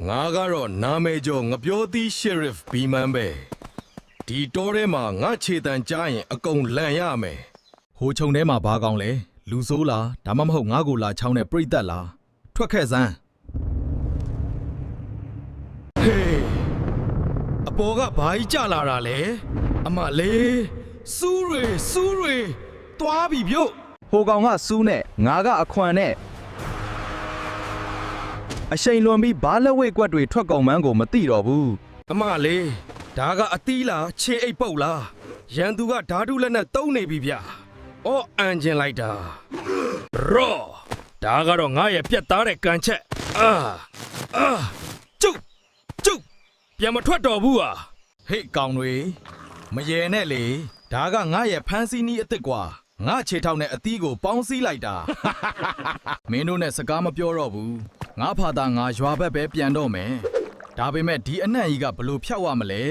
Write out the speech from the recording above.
ငါကတော့နာမည်ကျော်ငပြောသီး Sheriff ဘီမန်ပဲဒီတောထဲမှာငါခြေတံကြားရင်အကုန်လန့်ရမယ်ဟိုခြုံထဲမှာဘာကောင်းလဲလူဆိုးလားဒါမှမဟုတ်ငါ့ကိုလာချောင်းတဲ့ပြိသက်လားထွက်ခဲ့စမ်းဟေးအပေါ်ကဘာကြီးကြလာတာလဲအမလေးစူးတွေတွားပြီပြုတ်ဟိုကောင်ကစူးနဲ့ငါကအခွန်နဲ့အရှိန်လွန်ပြီးဘားလက်ဝဲကွက်တွေထွက်ကုန်မှန်းကိုမသိတော့ဘူးအမလေးဒါကအသီးလားခြေအိပ်ပုတ်လားရန်သူကဓာတုလက်နဲ့တုံးနေပြီဗျအော်အန်ဂျင်လိုက်တာရော့ဒါကတော့ငါရဲ့ပြက်သားတဲ့ကန်ချက်ကျုပ်ပြန်မထွက်တော့ဘူးဟာဟေ့ကောင်တွေမရေနဲ့လေဒါကငါရဲ့ဖန်စီနီးအစ်စ်ကွာငါခြေထောက်နဲ့အသီးကိုပေါင်းစည်းလိုက်တာမင်းတို့နဲ့စကားမပြောတော့ဘူးငါဖာသာငါရွာဘက်ပဲပြန်တော့မယ်ဒါပေမဲ့ဒီအနံ့ကြီးကဘလို့ဖြောက်ရမလဲ